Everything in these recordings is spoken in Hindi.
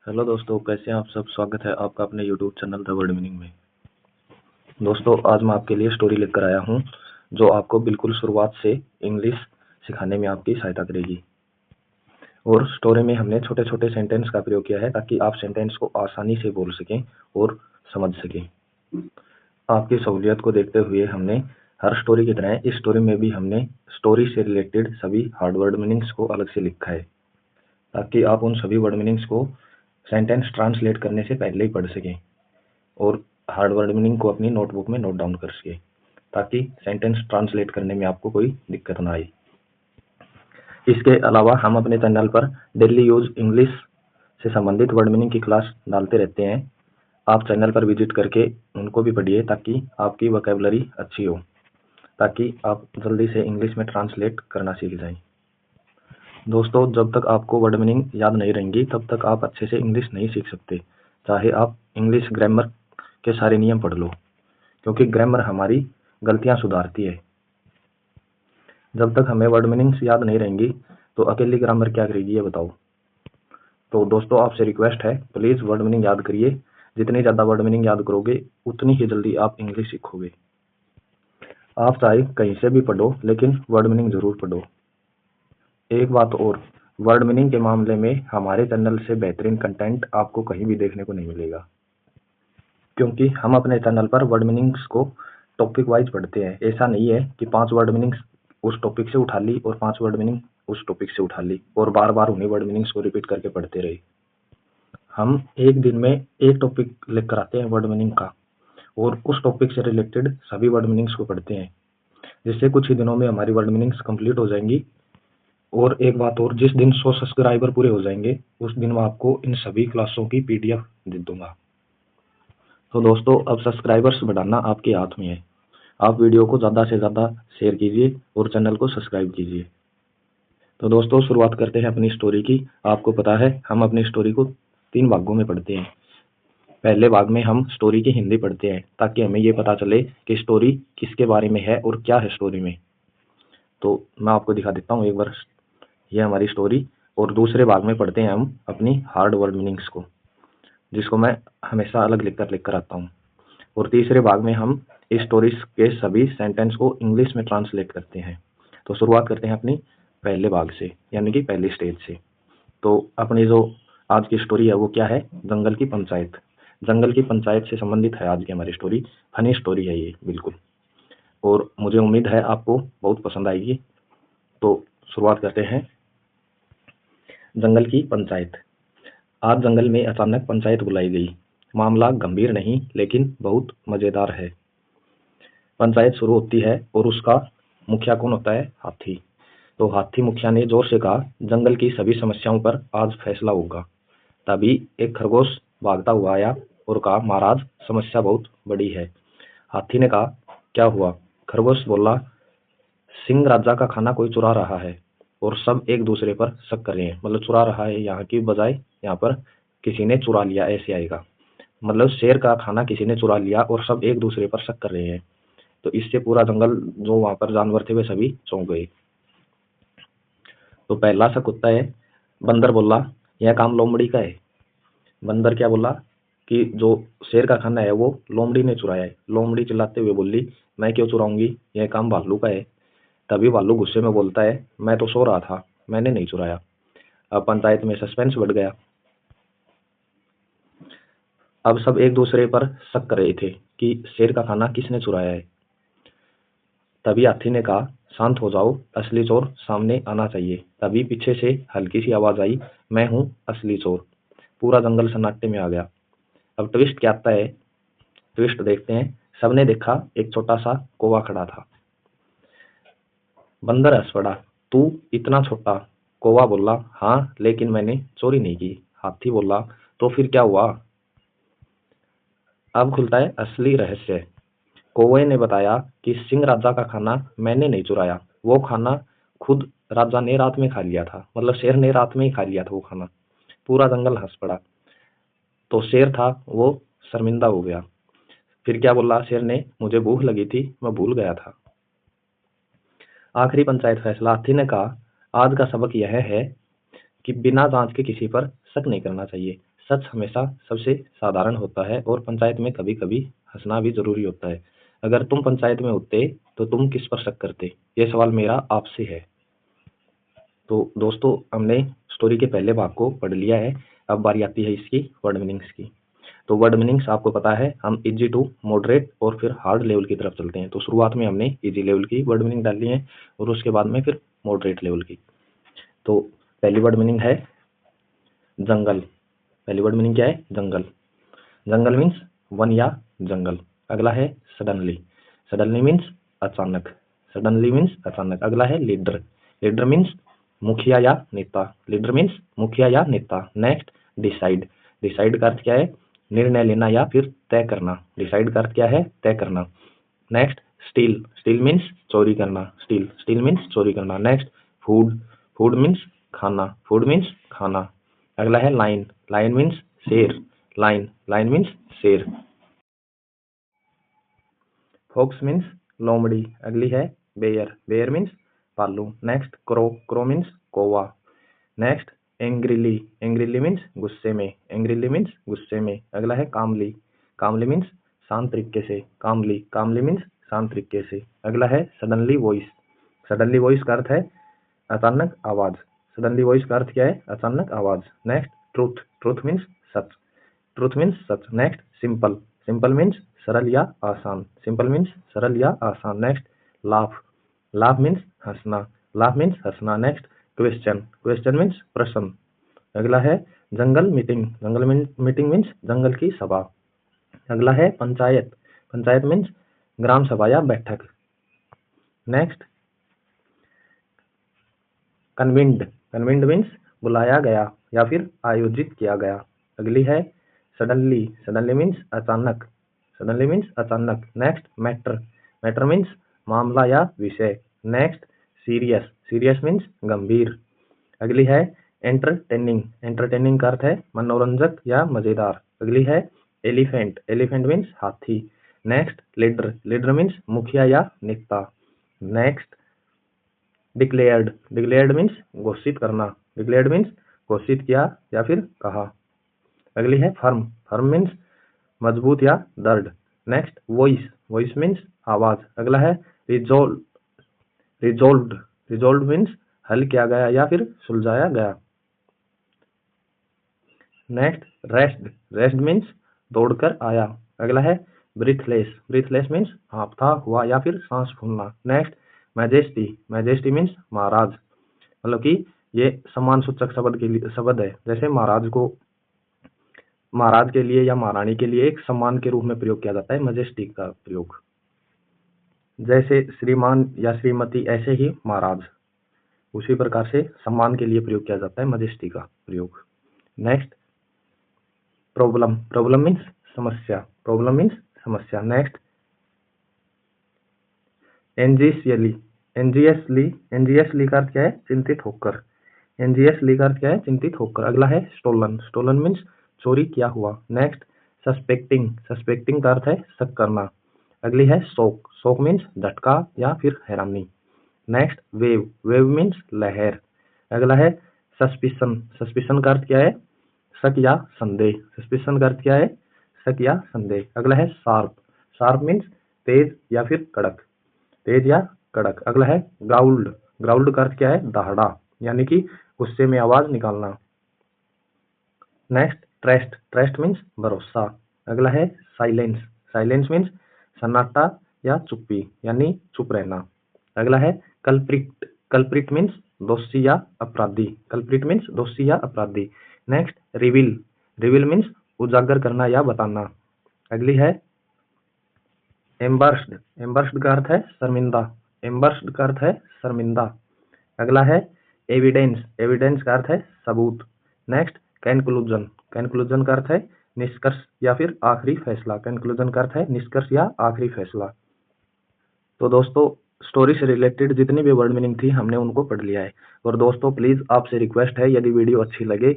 हेलो दोस्तों, कैसे हैं आप सब। स्वागत है आपका अपने YouTube channel the word meaning में। दोस्तों, आज मैं आपके लिए स्टोरी लेकर आया हूं जो आपको बिल्कुल शुरुआत से इंग्लिश सिखाने में आपकी सहायता करेगी। और स्टोरी में हमने छोटे छोटे सेंटेंस का प्रयोग किया है ताकि आप सेंटेंस को आसानी से बोल सकें और समझ सकें। आपकी सहूलियत को देखते हुए हमने हर स्टोरी की तरह इस स्टोरी में भी हमने स्टोरी से रिलेटेड सभी हार्ड वर्ड मीनिंग्स को अलग से लिखा है ताकि आप उन सभी वर्ड मीनिंग्स को सेंटेंस ट्रांसलेट करने से पहले ही पढ़ सकें और हार्ड वर्ड मीनिंग को अपनी नोटबुक में नोट डाउन कर सके ताकि सेंटेंस ट्रांसलेट करने में आपको कोई दिक्कत ना आए। इसके अलावा हम अपने चैनल पर डेली यूज इंग्लिश से संबंधित वर्ड मीनिंग की क्लास डालते रहते हैं। आप चैनल पर विजिट करके उनको भी पढ़िए ताकि आपकी वोकैबुलरी अच्छी हो, ताकि आप जल्दी से इंग्लिश में ट्रांसलेट करना सीख जाएं। दोस्तों, जब तक आपको वर्ड मीनिंग याद नहीं रहेंगी तब तक आप अच्छे से इंग्लिश नहीं सीख सकते, चाहे आप इंग्लिश ग्रामर के सारे नियम पढ़ लो, क्योंकि ग्रामर हमारी गलतियां सुधारती है। जब तक हमें वर्ड मीनिंग्स याद नहीं रहेंगी तो अकेली ग्रामर क्या करेगी, ये बताओ। तो दोस्तों, आपसे रिक्वेस्ट है, प्लीज वर्ड मीनिंग याद करिए। जितनी ज्यादा वर्ड मीनिंग याद करोगे उतनी ही जल्दी आप इंग्लिश सीखोगे। आप चाहे कहीं से भी पढ़ो, लेकिन वर्ड मीनिंग जरूर पढ़ो। एक बात और, वर्ड मीनिंग के मामले में हमारे चैनल से बेहतरीन कंटेंट आपको कहीं भी देखने को नहीं मिलेगा, क्योंकि हम अपने चैनल पर वर्ड मीनिंग्स को टॉपिक वाइज पढ़ते हैं। ऐसा नहीं है कि 5 वर्ड मीनिंग्स उस टॉपिक से उठा ली और 5 वर्ड मीनिंग उस टॉपिक से उठा ली और बार बार उन्हीं वर्ड मीनिंग्स को रिपीट करके पढ़ते रहे। हम एक दिन में एक टॉपिक लेकर आते हैं वर्ड मीनिंग का और उस टॉपिक से रिलेटेड सभी वर्ड मीनिंग्स को पढ़ते हैं, जिससे कुछ ही दिनों में हमारी वर्ड मीनिंग्स कंप्लीट हो जाएंगी। और एक बात और, जिस दिन 100 सब्सक्राइबर पूरे हो जाएंगे उस दिन मैं आपको इन सभी क्लासों की पीडीएफ दे दूंगा। तो दोस्तों, अब सब्सक्राइबर्स बढ़ाना आपके हाथ में है। आप वीडियो को ज़्यादा से ज़्यादा शेयर कीजिए और चैनल को सब्सक्राइब कीजिए। तो दोस्तों, शुरुआत करते हैं अपनी स्टोरी की। आपको पता है, हम अपनी स्टोरी को 3 भागों में पढ़ते हैं। पहले भाग में हम स्टोरी की हिंदी पढ़ते हैं ताकि हमें ये पता चले कि स्टोरी किसके बारे में है और क्या है स्टोरी में। तो मैं आपको दिखा देता हूँ एक बार, ये हमारी स्टोरी। और दूसरे भाग में पढ़ते हैं हम अपनी हार्ड वर्ड मीनिंग्स को, जिसको मैं हमेशा अलग लिख कर आता हूँ। और तीसरे भाग में हम इस स्टोरीज के सभी सेंटेंस को इंग्लिश में ट्रांसलेट करते हैं। तो शुरुआत करते हैं अपनी पहले भाग से, यानी कि पहली स्टेज से। तो अपनी जो आज की स्टोरी है वो क्या है, जंगल की पंचायत। जंगल की पंचायत से संबंधित है आज की हमारी स्टोरी। फनी स्टोरी है ये बिल्कुल, और मुझे उम्मीद है आपको बहुत पसंद आएगी। तो शुरुआत करते हैं। जंगल की पंचायत। आज जंगल में अचानक पंचायत बुलाई गई। मामला गंभीर नहीं लेकिन बहुत मजेदार है। पंचायत शुरू होती है और उसका मुखिया कौन होता है, हाथी। तो हाथी मुखिया ने जोर से कहा, जंगल की सभी समस्याओं पर आज फैसला होगा। तभी एक खरगोश भागता हुआ आया और कहा, महाराज, समस्या बहुत बड़ी है। हाथी ने कहा, क्या हुआ? खरगोश बोला, सिंह राजा का खाना कोई चुरा रहा है और सब एक दूसरे पर शक कर रहे हैं। मतलब चुरा रहा है यहाँ की बजाय यहाँ पर किसी ने चुरा लिया ऐसे आएगा। मतलब शेर का खाना किसी ने चुरा लिया और सब एक दूसरे पर शक कर रहे हैं। तो इससे पूरा जंगल, जो वहां पर जानवर थे, वे सभी चौंक गए। तो पहला शक होता है, बंदर बोला, यह काम लोमड़ी का है। बंदर क्या बोला कि जो शेर का खाना है वो लोमड़ी ने चुराया है। लोमड़ी चिल्लाते हुए बोली, मैं क्यों चुराऊंगी, यह काम भालू का है। तभी भालू गुस्से में बोलता है, मैं तो सो रहा था, मैंने नहीं चुराया। अब पंचायत में सस्पेंस बढ़ गया। अब सब एक दूसरे पर शक कर रहे थे कि शेर का खाना किसने चुराया है। तभी हाथी ने कहा, शांत हो जाओ, असली चोर सामने आना चाहिए। तभी पीछे से हल्की सी आवाज आई, मैं हूँ असली चोर। पूरा जंगल सन्नाटे में आ गया। अब ट्विस्ट क्या आता है, ट्विस्ट देखते हैं। सबने देखा, एक छोटा सा कौवा खड़ा था। बंदर हंस पड़ा, तू इतना छोटा? कौवा बोला, हाँ, लेकिन मैंने चोरी नहीं की। हाथी बोला, तो फिर क्या हुआ? अब खुलता है असली रहस्य। कौवे ने बताया कि सिंह राजा का खाना मैंने नहीं चुराया, वो खाना खुद राजा ने रात में खा लिया था। मतलब शेर ने रात में ही खा लिया था वो खाना। पूरा जंगल हंस पड़ा। तो शेर था वो शर्मिंदा हो गया। फिर क्या बोला शेर ने, मुझे भूख लगी थी, मैं भूल गया था। आखिरी पंचायत फैसला। हाथी ने कहा, आज का सबक यह है कि बिना जांच के किसी पर शक नहीं करना चाहिए। सच हमेशा सबसे साधारण होता है और पंचायत में कभी कभी हंसना भी जरूरी होता है। अगर तुम पंचायत में होते तो तुम किस पर शक करते? ये सवाल मेरा आपसे है। तो दोस्तों, हमने स्टोरी के पहले भाग को पढ़ लिया है। अब बारी आती है इसकी वर्ड मीनिंग्स की। तो वर्ड मीनिंग्स आपको पता है, हम इजी टू मॉडरेट और फिर हार्ड लेवल की तरफ चलते हैं। तो शुरुआत में हमने इजी लेवल की वर्ड मीनिंग डाली है और उसके बाद में फिर मॉडरेट लेवल की। तो पहली वर्ड मीनिंग है जंगल। पहली वर्ड मीनिंग क्या है? जंगल। जंगल मीन्स वन या जंगल। अगला है सडनली। सडनली मीन्स अचानक। सडनली मीन्स अचानक। अगला है लीडर। लीडर मीन्स मुखिया या नेता। लीडर मीन्स मुखिया या नेता। Next decide. डिसाइड का अर्थ क्या है? निर्णय लेना या फिर तय करना। डिसाइड का अर्थ क्या है? तय करना। Next steel. स्टील मीन्स चोरी करना। स्टील। स्टील मीन्स चोरी करना। Next food. फूड मीन्स खाना। फूड मीन्स खाना। अगला है लाइन। लाइन मीन्स शेर। लाइन। लाइन मीन्स शेर। फॉक्स मीन्स लोमड़ी। अगली है बेयर। बेयर मीन्स भालू। Next crow. क्रो मीन्स कौवा। Next angrily. एंग्रीली मीन्स गुस्से में। एंग्रीली मीन्स गुस्से में। अगला है कामली। कामली मीन्स शांत तरीके से। कामली। कामली मीन्स शांत तरीके से। अगला है सडनली वॉइस। सडनली वॉइस का अर्थ है अचानक आवाज। सडनली वॉइस का अर्थ क्या है? अचानक आवाज। Next truth. ट्रूथ मीन्स सच। ट्रूथ मीन्स सच। Next simple. सिंपल मीन्स सरल या आसान। सिंपल मीन्स सरल या आसान। Next laugh. लाफ मीन्स हंसना। लाफ मीन्स हंसना। Next question. क्वेश्चन मीन्स प्रश्न। अगला है jungle meeting. Jungle meeting means जंगल की सभा। अगला है पंचायत। पंचायत मीन्स ग्राम सभा या बैठक। नेक्स्ट कन्विंड। कन्विंड मीन्स बुलाया गया या फिर आयोजित किया गया। अगली है सडनली। सडनली मीन्स अचानक। सडनली मीन्स अचानक। Next matter. मैटर मीन्स मामला या विषय। Next serious. सीरियस मीन्स गंभीर। अगली है एंटरटेनिंग। एंटरटेनिंग का अर्थ है मनोरंजक या मजेदार। अगली है एलिफेंट। एलिफेंट मीन्स हाथी। Next leader. लीडर मीन्स मुखिया या नेता। Next declared. डिक्लेयर्ड मीन्स घोषित करना। डिक्लेयर्ड मीन्स घोषित किया या फिर कहा। अगली है फर्म। फर्म मीन्स मजबूत या दृढ़। Next voice. वॉइस मीन्स आवाज। अगला है रिजोल्व। रिजोल्व्ड। रिजोल्व मीन्स हल किया गया या फिर सुलझाया गया। Next rest. रेस्ट मीन्स दौड़कर आया। अगला है ब्रीथलेस। ब्रीथलेस मीन्स हांफता हुआ या फिर सांस फूलना। Next majesty. मैजेस्टी मीन्स महाराज। मतलब कि ये सम्मान सूचक शब्द है। जैसे महाराज को, महाराज के लिए या महारानी के लिए एक सम्मान के रूप में प्रयोग किया जाता है मैजेस्टी का प्रयोग। जैसे श्रीमान या श्रीमती, ऐसे ही महाराज, उसी प्रकार से सम्मान के लिए प्रयोग किया जाता है मैजेस्टी का प्रयोग। Next problem. प्रॉब्लम मीन्स समस्या। प्रॉब्लम मीन्स समस्या। नेक्स्ट एंजियसली। एंजियसली। एंजियसली का अर्थ क्या है? चिंतित होकर। एंजियसली का अर्थ क्या है? चिंतित होकर। अगला है स्टोलन। स्टोलन मीन्स चोरी किया हुआ। Next suspecting. सस्पेक्टिंग का अर्थ है शक करना। अगली है शोक। शोक मीन्स झटका या फिर हैरानी। Next wave. वेव मीन्स लहर। अगला है सस्पिशन। सस्पिशन का अर्थ क्या है? शक या संदेह। सस्पिशन का अर्थ क्या है? शक या संदेह। अगला है शार्प। शार्प मीन्स तेज या फिर कड़क। तेज या कड़क। अगला है ग्राउल्ड। ग्राउल्ड का अर्थ क्या है? दहाड़ा, यानी कि गुस्से में आवाज निकालना। Next trust. ट्रस्ट मीन्स भरोसा। अगला है साइलेंस। साइलेंस मीन्स सन्नाटा या चुप्पी, यानी चुप रहना। अगला है कल्प्रिट। कल्प्रिट मीन्स दोषी या अपराधी। कल्प्रिट मीन्स दोषी या अपराधी। Next reveal. रिवील मीन्स उजागर करना या बताना। अगली है एम्बर्स्ड। एम्बर्स्ड का अर्थ है शर्मिंदा। एम्बर्स्ड का अर्थ है शर्मिंदा। अगला है एविडेंस। एविडेंस का अर्थ है सबूत। Next conclusion. कंक्लूजन का अर्थ है निष्कर्ष या फिर आखिरी फैसला। कंक्लूजन का अर्थ है निष्कर्ष या आखिरी फैसला। तो दोस्तों, स्टोरी से रिलेटेड जितनी भी वर्ड मीनिंग थी हमने उनको पढ़ लिया है। और दोस्तों, प्लीज आपसे रिक्वेस्ट है, यदि वीडियो अच्छी लगे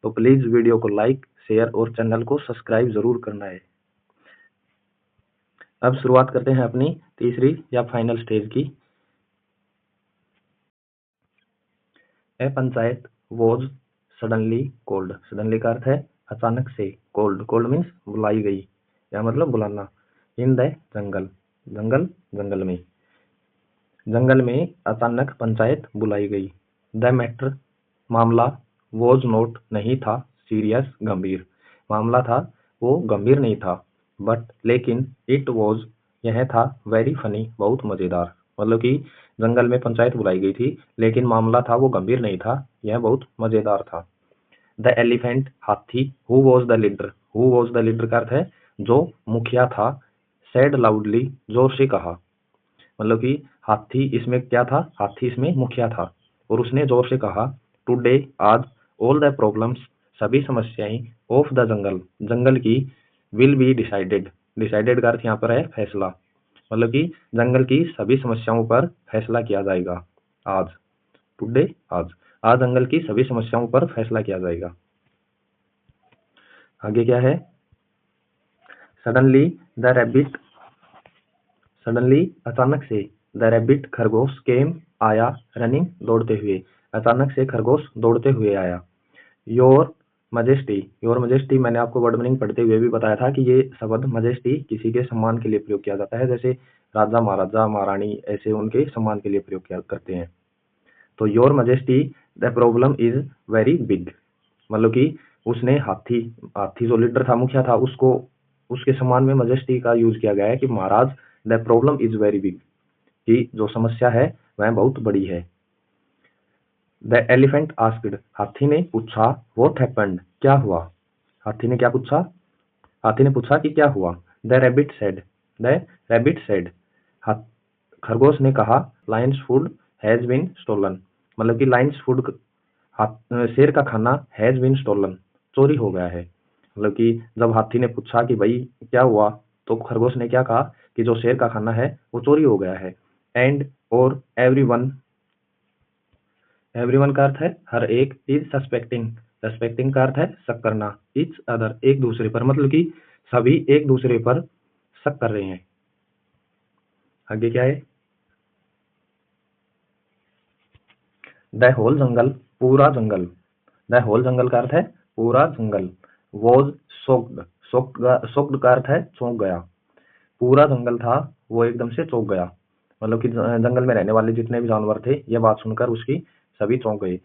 तो प्लीज वीडियो को लाइक, शेयर और चैनल को सब्सक्राइब जरूर करना है। अब शुरुआत करते हैं अपनी तीसरी या फाइनल स्टेज की। A panchayat was suddenly cold. Suddenly का अर्थ है अचानक से, कोल्ड, कोल्ड मीन्स बुलाई गई या मतलब बुलाना। इन द जंगल, जंगल, जंगल में अचानक पंचायत बुलाई गई। द मैटर, मामला, वॉज नॉट नहीं था, सीरियस गंभीर, मामला था वो गंभीर नहीं था, बट लेकिन, इट वॉज यह था, वेरी फनी बहुत मजेदार, मतलब कि जंगल में पंचायत बुलाई गई थी लेकिन मामला था वो गंभीर नहीं था, यह बहुत मजेदार था। द एलिफेंट, हाथी, who was the leader, who was the leader का अर्थ है जो मुखिया था, सेड लाउडली, जोर से कहा, मतलब कि हाथी इसमें क्या था, हाथी इसमें मुखिया था और उसने जोर से कहा, टुडे, आज, ऑल द प्रॉब्लम्स, सभी समस्याएं, ऑफ द जंगल, जंगल की, विल बी डिसाइडेड, डिसाइडेड का अर्थ यहाँ पर है फैसला, मतलब कि जंगल की सभी समस्याओं पर फैसला किया जाएगा आज। टुडे, आज जंगल की सभी समस्याओं पर फैसला किया जाएगा। आगे क्या है, सडनली द रैबिट, सडनली अचानक से, द रैबिट खरगोश, केम आया, रनिंग दौड़ते हुए, अचानक से खरगोश दौड़ते हुए आया। योर मजेस्टी, योर मजेस्टी मैंने आपको वर्ड मीनिंग पढ़ते हुए भी बताया था कि ये शब्द मजेस्टी किसी के सम्मान के लिए प्रयोग किया जाता है, जैसे राजा, महाराजा, महारानी, ऐसे उनके सम्मान के लिए प्रयोग किया करते हैं। तो your majesty the problem is very big, मतलब कि उसने हाथी, हाथी जो लीडर था, मुखिया था, उसको, उसके सम्मान में मजेस्टी का यूज किया गया है कि महाराज, the problem is very big, कि जो समस्या है वह बहुत बड़ी है। द एलिफेंट आस्क्ड, हाथी ने पूछा, व्हाट हैपेंड, क्या हुआ, हाथी ने क्या पूछा, हाथी ने पूछा कि क्या हुआ। The rabbit said, the rabbit said, खरगोश ने कहा, lion's food has been stolen, मतलब कि लायंस फूड, शेर का खाना, हैज बीन स्टोलन, चोरी हो गया है, मतलब कि जब हाथी ने पूछा कि भाई क्या हुआ, तो खरगोश ने क्या कहा कि जो शेर का खाना है वो चोरी हो गया है। एंड और एवरीवन, एवरीवन का अर्थ है हर एक, इज सस्पेक्टिंग, सस्पेक्टिंग का अर्थ है शक करना, ईच अदर एक दूसरे पर, मतलब कि सभी एक दूसरे पर शक कर रहे हैं। आगे क्या है, द होल जंगल, पूरा जंगल, द होल जंगल का अर्थ है पूरा जंगल। वॉज सोक्ड, सोक्ड का अर्थ है चौंक गया, पूरा जंगल था वो एकदम से चौंक गया, मतलब कि जंगल में रहने वाले जितने भी जानवर थे ये बात सुनकर उसकी सभी चौंक गए।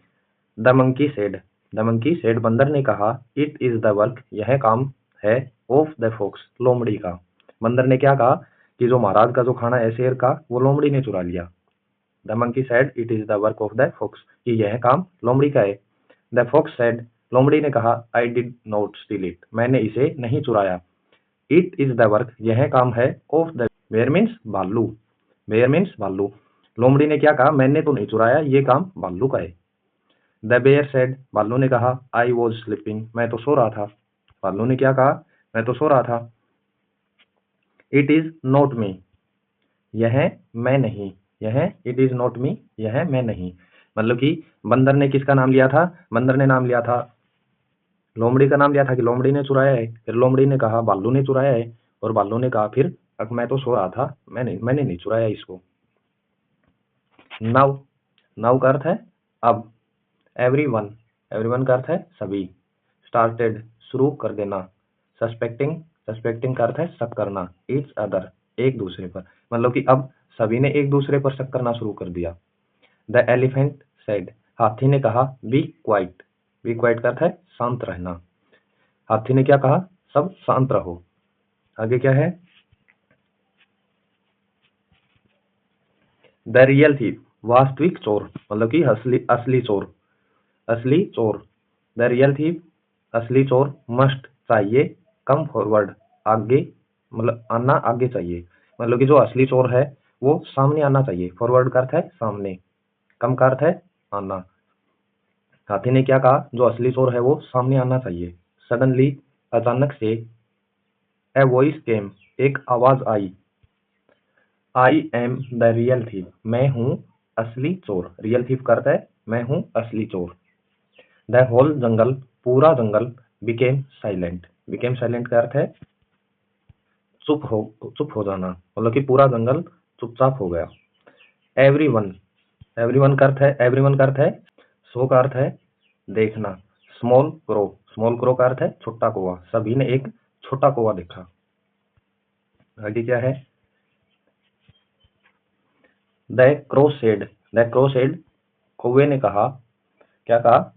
The monkey said, the monkey said, बंदर ने कहा, इट इज द वर्क, यह काम है, ऑफ द फॉक्स, लोमड़ी का, बंदर ने क्या कहा कि जो महाराज का जो खाना है शेर का, वो लोमड़ी ने चुरा लिया। The monkey said it is the work of the fox, कि यह काम लोमड़ी का है। द फॉक्स सेड, लोमड़ी ने कहा, I did not still it, मैंने इसे नहीं चुराया। इट इज द वर्क, यह काम है, ऑफ द बेयर मीन्स भालू, बेयर मीन्स भालू, लोमड़ी ने क्या कहा, मैंने तो नहीं चुराया, ये काम भालू का है। द बेयर सेड, भालू ने कहा, आई वॉज स्लीपिंग, मैं तो सो रहा था, भालू ने क्या कहा, मैं तो सो रहा था। इट इज नॉट मी, यह मैं नहीं, यह इट इज नॉट मी, यह मैं नहीं, मतलब कि बंदर ने किसका नाम लिया था, बंदर ने नाम लिया था, लोमड़ी का नाम लिया था कि लोमड़ी ने चुराया है, फिर लोमड़ी ने कहा भालू ने चुराया है, और भालू ने कहा फिर मैं तो सो रहा था, मैंने नहीं चुराया इसको। नाउ, नाउ का अर्थ है अब। एवरीवन, एवरीवन का अर्थ है सभी। स्टार्टेड, शुरू कर देना। सस्पेक्टिंग, सस्पेक्टिंग का अर्थ है शक करना। ईच अदर, एक दूसरे पर, मतलब कि अब सभी ने एक दूसरे पर शक करना शुरू कर दिया। द एलिफेंट सेड, हाथी ने कहा, बी क्वाइट, बी क्वाइट का अर्थ है शांत रहना, हाथी ने क्या कहा, सब शांत रहो। आगे क्या है, द रियल थीफ, वास्तविक चोर, मतलब कि असली, असली चोर, असली चोर। द रियल थीफ, असली चोर, मस्ट, चाहिए, कम फॉरवर्ड, आगे, मतलब आना, आगे चाहिए, मतलब कि जो असली चोर है वो सामने आना चाहिए। फॉरवर्ड का अर्थ है सामने, कम का अर्थ है आना। हाथी ने क्या कहा, जो असली चोर है वो सामने आना चाहिए। सडनली, अचानक से, ए वॉइस केम, एक आवाज आई, I am the real thief, मैं हूँ असली चोर। रियल थीफ का अर्थ है मैं हूँ असली चोर। द होल जंगल, पूरा जंगल, बिकेम साइलेंट, बिकेम साइलेंट का अर्थ है चुप हो जाना, मतलब कि पूरा जंगल चुपचाप हो गया। एवरीवन, एवरीवन का अर्थ है, एवरीवन का अर्थ है, सो का अर्थ है देखना। स्मॉल ग्रो, स्मॉल क्रो का अर्थ है छोटा कौवा, सभी ने एक छोटा कौवा देखा। आगे क्या है, the crow said, the crow said, कौवे ने कहा, क्या कहा,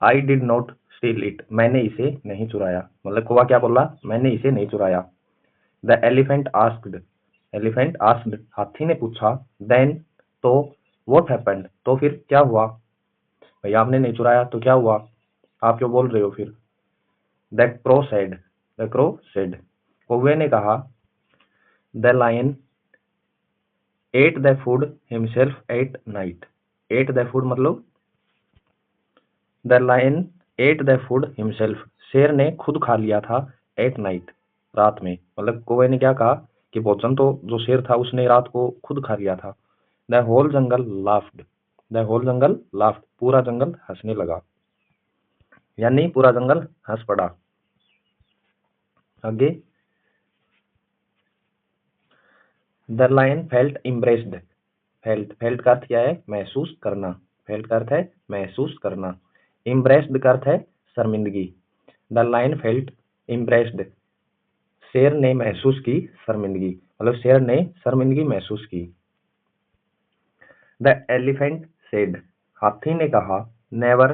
I did not still it, मैंने इसे नहीं चुराया, मतलब कौवा क्या बोला, मैंने इसे नहीं चुराया। The elephant asked, elephant asked, हाथी ने पूछा, देन, तो, व्हाट हैपेंड, तो फिर क्या हुआ, भाई आपने नहीं चुराया तो क्या हुआ, आप क्यों बोल रहे हो फिर। The crow said, the crow said, कौवे ने कहा, the lion ate the food himself at night, ate the food मतलब, the lion ate the food himself, शेर ने खुद खा लिया था, एट नाइट, रात में, मतलब कौवे ने क्या कहा कि भोजन तो जो शेर था उसने रात को खुद खा लिया था। The whole jungle laughed, the whole jungle laughed, पूरा जंगल हंसने लगा, यानी पूरा जंगल हंस पड़ा। आगे, the lion felt impressed, felt, felt का अर्थ क्या है, महसूस करना, फेल्ट का अर्थ है महसूस करना, इम्प्रेस्ड का अर्थ है शर्मिंदगी। द लायन फेल्ट इम्प्रेस्ड, शेर ने महसूस की शर्मिंदगी, मतलब शेर ने शर्मिंदगी महसूस की। द एलिफेंट सेड, हाथी ने कहा, नेवर,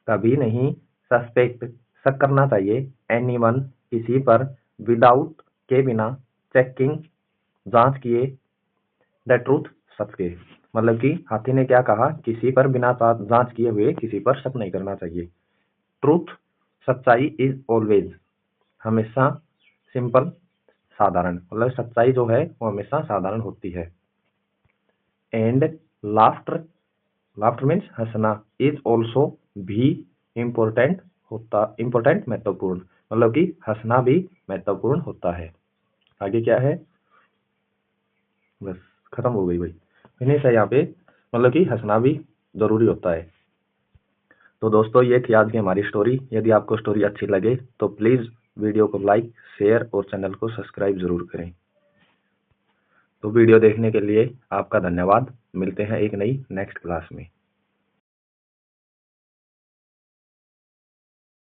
कभी नहीं, सस्पेक्ट, शक करना चाहिए, एनीवन, किसी पर, विदाउट, के बिना, चेकिंग, जांच किए, द ट्रूथ, सच के, मतलब कि हाथी ने क्या कहा, किसी पर बिना जांच किए हुए किसी पर शक नहीं करना चाहिए। ट्रूथ, सच्चाई, इज ऑलवेज, हमेशा, सिंपल, साधारण, मतलब सच्चाई जो है वो हमेशा साधारण होती है। एंड लाफ्टर, लाफ्टर मीन्स हंसना, इज ऑल्सो, भी, इम्पोर्टेंट, होता, इम्पोर्टेंट महत्वपूर्ण, मतलब कि हंसना भी महत्वपूर्ण होता है। आगे क्या है, बस खत्म हो गई भाई, फिनिश है यहाँ पे, मतलब कि हंसना भी जरूरी होता है। तो दोस्तों ये थी आज की हमारी स्टोरी। यदि आपको स्टोरी अच्छी लगे तो प्लीज़ वीडियो को लाइक, शेयर और चैनल को सब्सक्राइब जरूर करें। तो वीडियो देखने के लिए आपका धन्यवाद। मिलते हैं एक नई नेक्स्ट क्लास में।